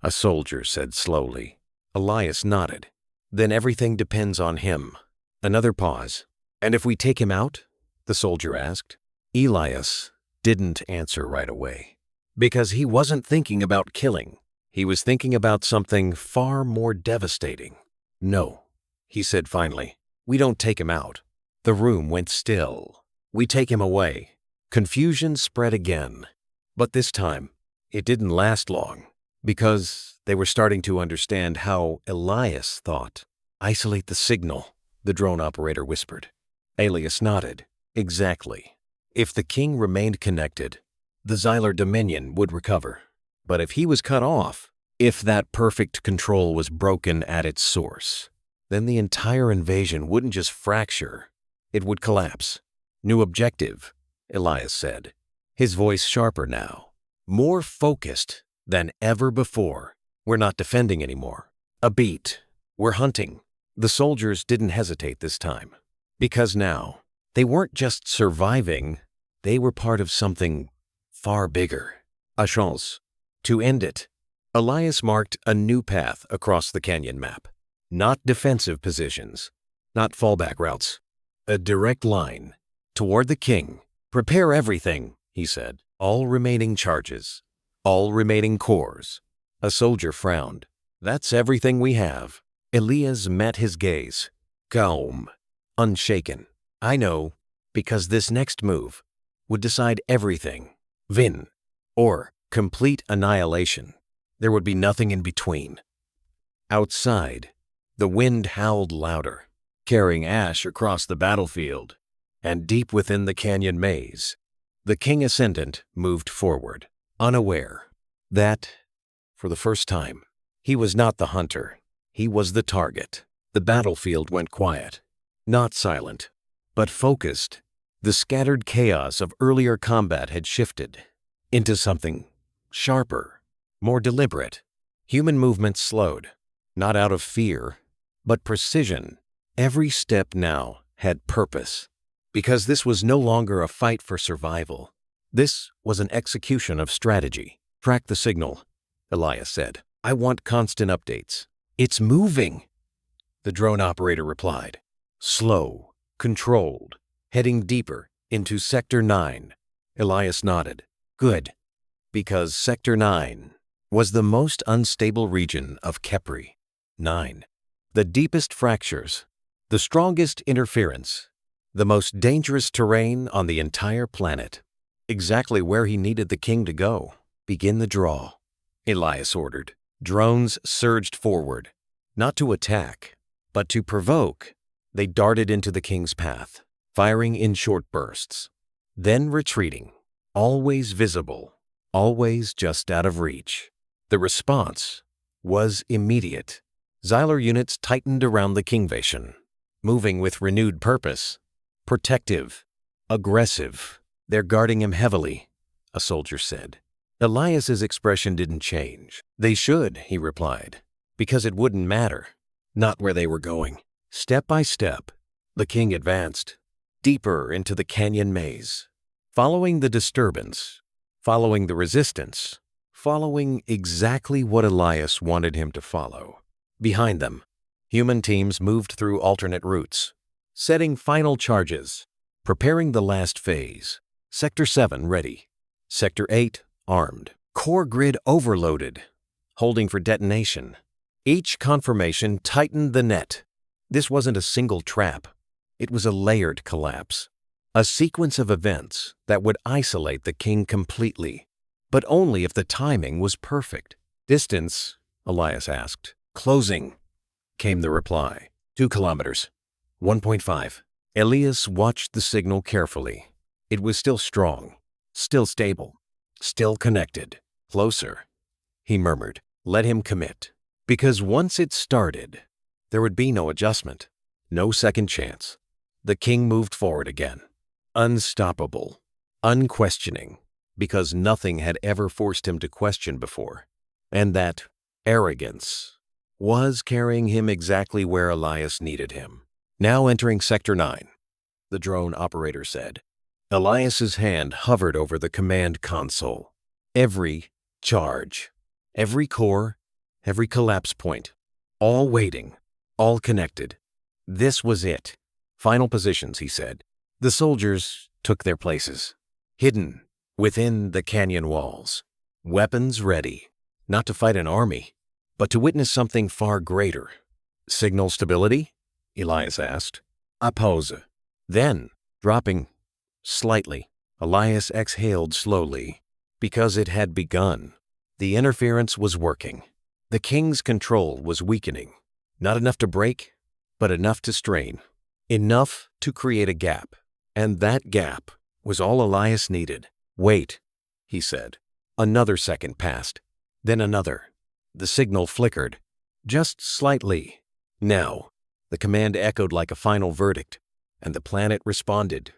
A soldier said slowly. Elias nodded. Then everything depends on him. Another pause. And if we take him out? The soldier asked. Elias didn't answer right away, because he wasn't thinking about killing. He was thinking about something far more devastating. No, he said finally. We don't take him out. The room went still. We take him away. Confusion spread again. But this time, it didn't last long, because they were starting to understand how Elias thought. Isolate the signal, the drone operator whispered. Elias nodded. Exactly. If the king remained connected, the Zylar Dominion would recover. But if he was cut off, if that perfect control was broken at its source, then the entire invasion wouldn't just fracture, it would collapse. New objective, Elias said. his voice sharper now, more focused than ever before. We're not defending anymore. A beat. We're hunting. The soldiers didn't hesitate this time. Because now, they weren't just surviving, they were part of something far bigger. A chance. To end it. Elias marked a new path across the canyon map. Not defensive positions, not fallback routes. A direct line toward the king. Prepare everything, he said. All remaining charges. All remaining cores. A soldier frowned. That's everything we have. Elias met his gaze. Calm. Unshaken. I know, because this next move would decide everything. Win. Or complete annihilation. There would be nothing in between. Outside, the wind howled louder, carrying ash across the battlefield, and deep within the canyon maze, the King Ascendant moved forward, unaware that, for the first time, he was not the hunter, he was the target. The battlefield went quiet, not silent, but focused. The scattered chaos of earlier combat had shifted into something sharper, more deliberate. Human movement slowed, not out of fear, but precision. Every step now had purpose, because this was no longer a fight for survival. This was an execution of strategy. Track the signal, Elias said. I want constant updates. It's moving, the drone operator replied. Slow, controlled, heading deeper into Sector 9. Elias nodded. Good, because Sector 9 was the most unstable region of Kepri. 9. The deepest fractures, the strongest interference, the most dangerous terrain on the entire planet. Exactly where he needed the king to go. Begin the draw, Elias ordered. Drones surged forward, not to attack, but to provoke. They darted into the king's path, firing in short bursts, then retreating, always visible, always just out of reach. The response was immediate. Zylar units tightened around the Kingvation, moving with renewed purpose. Protective, aggressive. They're guarding him heavily, a soldier said. Elias's expression didn't change. They should, he replied, because it wouldn't matter. Not where they were going. Step by step, the king advanced, deeper into the canyon maze, following the disturbance, following the resistance, following exactly what Elias wanted him to follow. Behind them, human teams moved through alternate routes, setting final charges, preparing the last phase. Sector 7 ready. Sector 8 armed. Core grid overloaded, holding for detonation. Each confirmation tightened the net. This wasn't a single trap. It was a layered collapse. A sequence of events that would isolate the king completely, but only if the timing was perfect. Distance, Elias asked. Closing, came the reply. 2 kilometers. 1.5. Elias watched the signal carefully. It was still strong, still stable, still connected. Closer, he murmured. Let him commit. Because once it started, there would be no adjustment, no second chance. The king moved forward again, unstoppable, unquestioning, because nothing had ever forced him to question before. And that arrogance was carrying him exactly where Elias needed him. Now entering Sector 9, the drone operator said. Elias's hand hovered over the command console. Every charge, every core, every collapse point, all waiting, all connected. This was it. Final positions, he said. The soldiers took their places, hidden within the canyon walls, weapons ready, not to fight an army, but to witness something far greater. Signal stability? Elias asked. A pause. Then, dropping slightly, Elias exhaled slowly, because it had begun. The interference was working. The king's control was weakening. Not enough to break, but enough to strain. Enough to create a gap. And that gap was all Elias needed. Wait, he said. Another second passed. Then another. The signal flickered. Just slightly. Now, the command echoed like a final verdict, and the planet responded.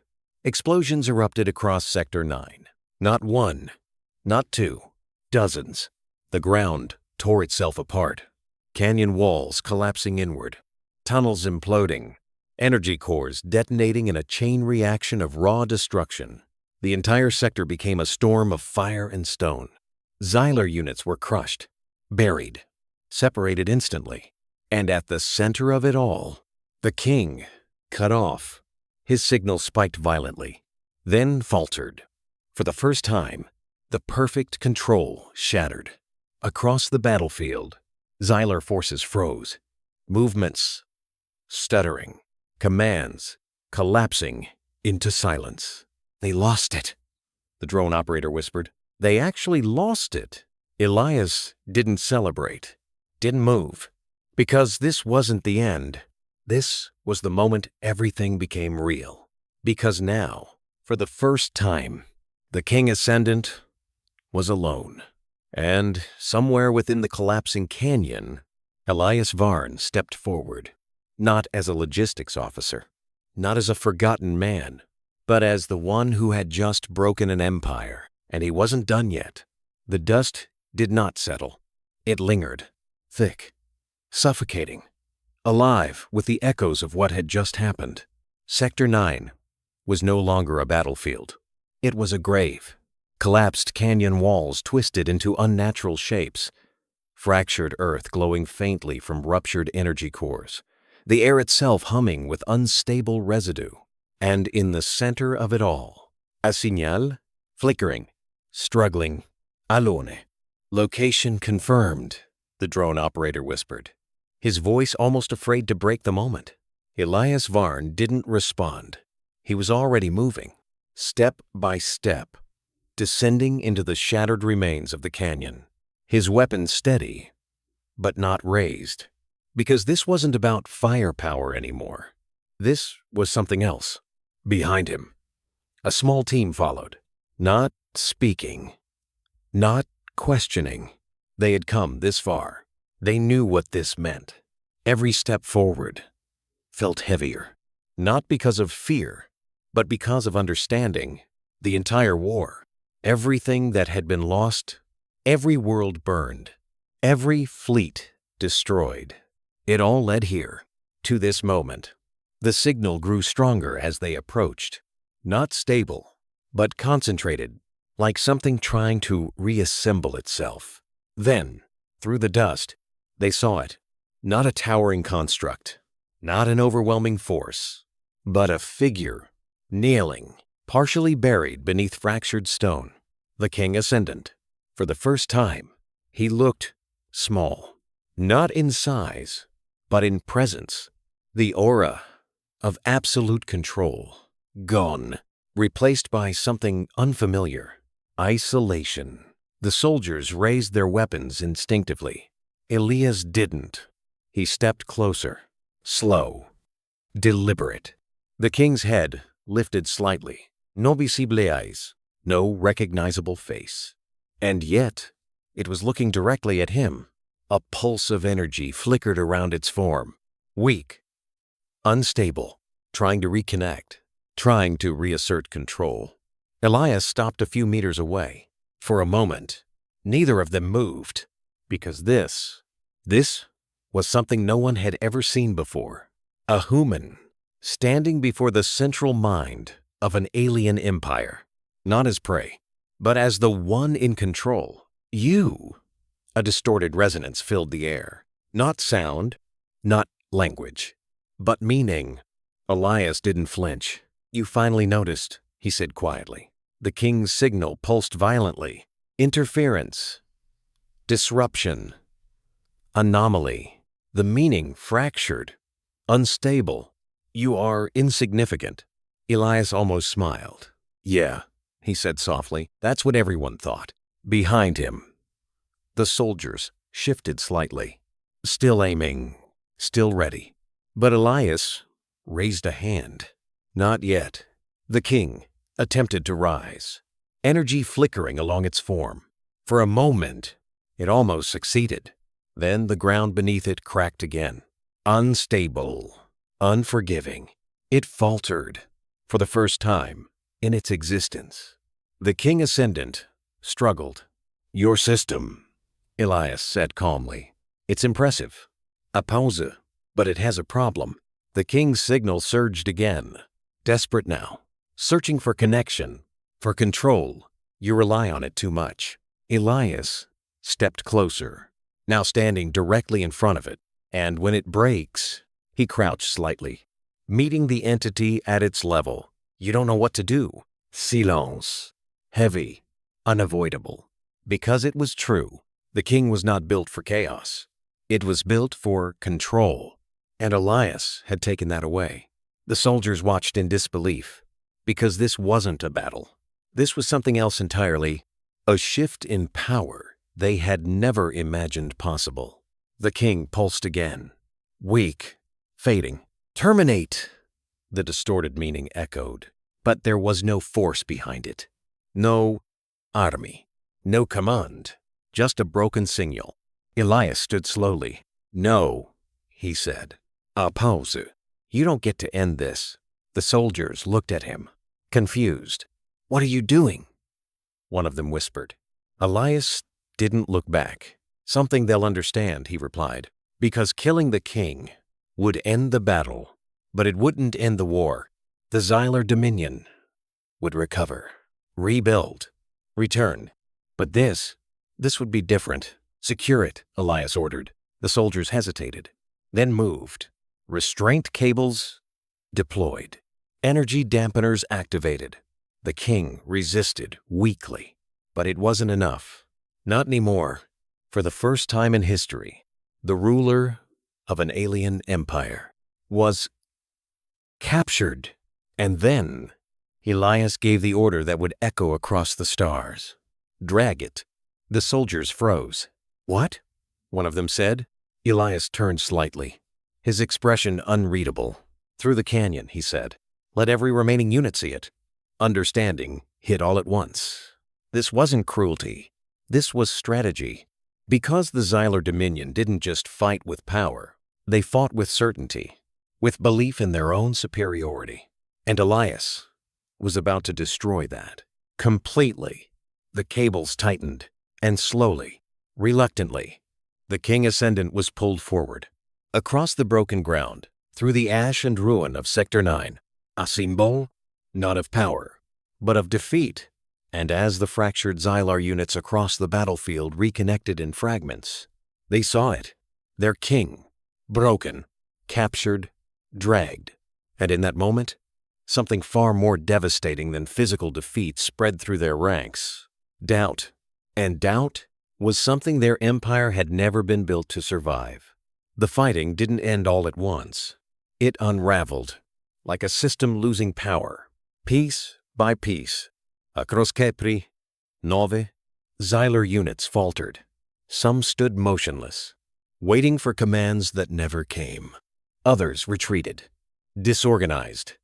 Explosions erupted across Sector 9. Not one, not two, dozens. The ground tore itself apart. Canyon walls collapsing inward. Tunnels imploding. Energy cores detonating in a chain reaction of raw destruction. The entire sector became a storm of fire and stone. Zylar units were crushed, buried, separated instantly. And at the center of it all, the king, cut off. His signal spiked violently, then faltered. For the first time, the perfect control shattered. Across the battlefield, Zylar forces froze. Movements stuttering. Commands collapsing into silence. They lost it, the drone operator whispered. They actually lost it. Elias didn't celebrate, didn't move, because this wasn't the end. This was the moment everything became real. Because now, for the first time, the King Ascendant was alone. And somewhere within the collapsing canyon, Elias Varn stepped forward. Not as a logistics officer, not as a forgotten man, but as the one who had just broken an empire, and he wasn't done yet. The dust did not settle. It lingered, thick, suffocating, alive with the echoes of what had just happened. Sector 9 was no longer a battlefield. It was a grave. Collapsed canyon walls twisted into unnatural shapes. Fractured earth glowing faintly from ruptured energy cores. The air itself humming with unstable residue. And in the center of it all, a signal, flickering, struggling, alone. Location confirmed, the drone operator whispered, his voice almost afraid to break the moment. Elias Varn didn't respond. He was already moving, step by step, descending into the shattered remains of the canyon. His weapon steady, but not raised. Because this wasn't about firepower anymore. This was something else. Behind him, a small team followed, not speaking, not questioning. They had come this far. They knew what this meant. Every step forward felt heavier, not because of fear, but because of understanding. The entire war, everything that had been lost, every world burned, every fleet destroyed. It all led here, to this moment. The signal grew stronger as they approached. Not stable, but concentrated, like something trying to reassemble itself. Then, through the dust, they saw it. Not a towering construct, not an overwhelming force, but a figure, kneeling, partially buried beneath fractured stone. The King Ascendant. For the first time, he looked small. Not in size, but in presence. The aura of absolute control, gone, replaced by something unfamiliar. Isolation. The soldiers raised their weapons instinctively. Elias didn't. He stepped closer, slow, deliberate. The king's head lifted slightly. No visible eyes, no recognizable face. And yet, it was looking directly at him. A pulse of energy flickered around its form. Weak, unstable, trying to reconnect, trying to reassert control. Elias stopped a few meters away. For a moment, neither of them moved, because this was something no one had ever seen before. A human, standing before the central mind of an alien empire, not as prey, but as the one in control. You. A distorted resonance filled the air. Not sound, not language, but meaning. Elias didn't flinch. You finally noticed, he said quietly. The king's signal pulsed violently. Interference. Disruption. Anomaly. The meaning fractured. Unstable. You are insignificant. Elias almost smiled. Yeah, he said softly. That's what everyone thought. Behind him, the soldiers shifted slightly, still aiming, still ready. But Elias raised a hand. Not yet. The king attempted to rise, energy flickering along its form. For a moment, it almost succeeded. Then the ground beneath it cracked again. Unstable, unforgiving. It faltered for the first time in its existence. The king ascendant struggled. Your system, Elias said calmly. It's impressive. A pause, but it has a problem. The king's signal surged again. Desperate now. Searching for connection, for control. You rely on it too much. Elias stepped closer, now standing directly in front of it. And when it breaks, he crouched slightly, meeting the entity at its level. You don't know what to do. Silence. Heavy. Unavoidable. Because it was true. The king was not built for chaos. It was built for control. And Elias had taken that away. The soldiers watched in disbelief, because this wasn't a battle. This was something else entirely, a shift in power they had never imagined possible. The king pulsed again, weak, fading. Terminate, the distorted meaning echoed, but there was no force behind it. No army, no command, just a broken signal. Elias stood slowly. No, he said. A pause. You don't get to end this. The soldiers looked at him, confused. What are you doing? One of them whispered. Elias didn't look back. Something they'll understand, he replied, because killing the king would end the battle, but it wouldn't end the war. The Zylar Dominion would recover, rebuild, return. But this would be different. Secure it, Elias ordered. The soldiers hesitated, then moved. Restraint cables deployed. Energy dampeners activated. The king resisted weakly, but it wasn't enough. Not anymore. For the first time in history, the ruler of an alien empire was captured. And then Elias gave the order that would echo across the stars. Drag it. The soldiers froze. What? One of them said. Elias turned slightly, his expression unreadable. Through the canyon, he said. Let every remaining unit see it. Understanding hit all at once. This wasn't cruelty. This was strategy. Because the Zylar Dominion didn't just fight with power, they fought with certainty, with belief in their own superiority. And Elias was about to destroy that. Completely. The cables tightened, and slowly, reluctantly, the king ascendant was pulled forward. Across the broken ground, through the ash and ruin of Sector 9, a symbol, not of power, but of defeat. And as the fractured Zylar units across the battlefield reconnected in fragments, they saw it. Their king, broken, captured, dragged. And in that moment, something far more devastating than physical defeat spread through their ranks. Doubt. And doubt was something their empire had never been built to survive. The fighting didn't end all at once. It unraveled, like a system losing power, piece by piece. Across Kepri, Nove, Zylar units faltered. Some stood motionless, waiting for commands that never came. Others retreated, disorganized,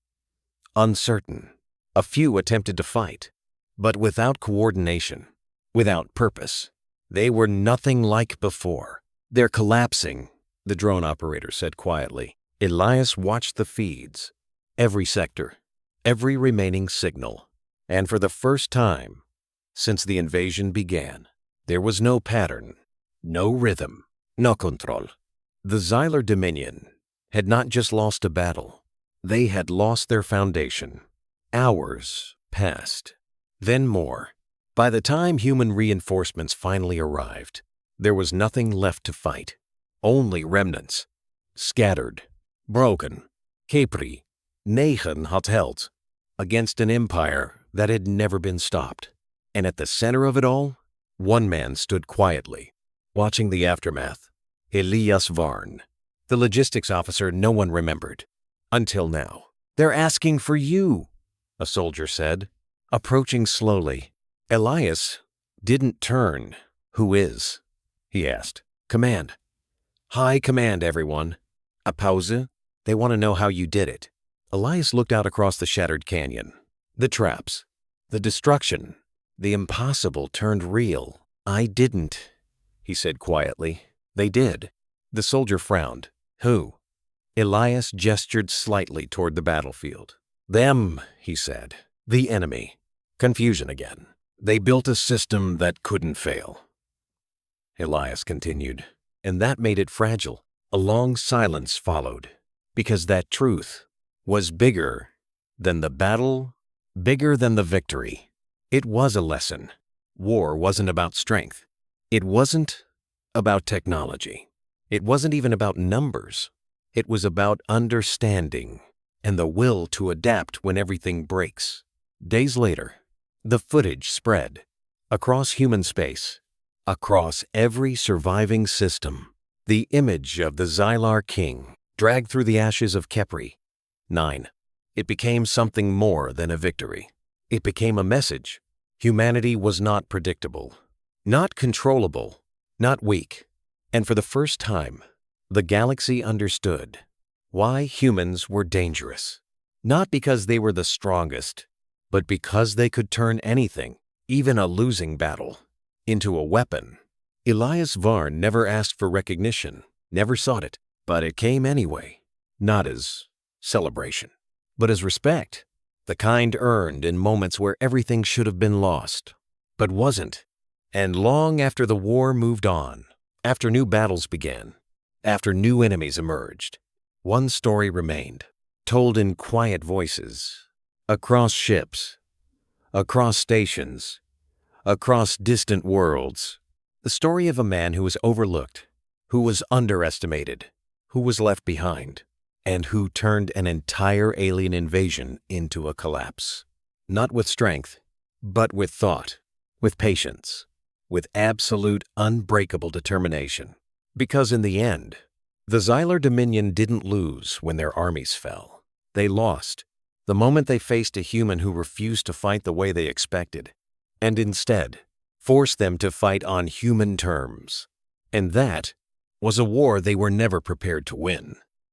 uncertain. A few attempted to fight, but without coordination, without purpose. They were nothing like before. They're collapsing, the drone operator said quietly. Elias watched the feeds, every sector, every remaining signal. And for the first time since the invasion began, there was no pattern, no rhythm, no control. The Zylar Dominion had not just lost a battle. They had lost their foundation. Hours passed, then more. By the time human reinforcements finally arrived, there was nothing left to fight. Only remnants, scattered, broken. Kepri, 9 hotels, against an empire that had never been stopped. And at the center of it all, one man stood quietly, watching the aftermath. Elias Varn, the logistics officer no one remembered. Until now. They're asking for you, a soldier said, approaching slowly. Elias didn't turn. Who is? He asked. Command. High command, everyone. A pause? They want to know how you did it. Elias looked out across the shattered canyon. The traps, the destruction, the impossible turned real. I didn't, he said quietly. They did. The soldier frowned. Who? Elias gestured slightly toward the battlefield. Them, he said. The enemy. Confusion again. They built a system that couldn't fail. Elias continued, and that made it fragile. A long silence followed, because that truth was bigger than the battle, bigger than the victory. It was a lesson. War wasn't about strength. It wasn't about technology. It wasn't even about numbers. It was about understanding and the will to adapt when everything breaks. Days later, the footage spread across human space, across every surviving system. The image of the Zylar King dragged through the ashes of Kepri. 9. It became something more than a victory. It became a message. Humanity was not predictable, not controllable, not weak. And for the first time, the galaxy understood why humans were dangerous. Not because they were the strongest, but because they could turn anything, even a losing battle, into a weapon. Elias Varn never asked for recognition, never sought it, but it came anyway, not as celebration, but as respect, the kind earned in moments where everything should have been lost, but wasn't. And long after the war moved on, after new battles began, after new enemies emerged, one story remained, told in quiet voices, across ships, across stations, across distant worlds. The story of a man who was overlooked, who was underestimated, who was left behind, and who turned an entire alien invasion into a collapse. Not with strength, but with thought, with patience, with absolute unbreakable determination. Because in the end, the Zylar Dominion didn't lose when their armies fell. They lost the moment they faced a human who refused to fight the way they expected, and instead forced them to fight on human terms. And that was a war they were never prepared to win.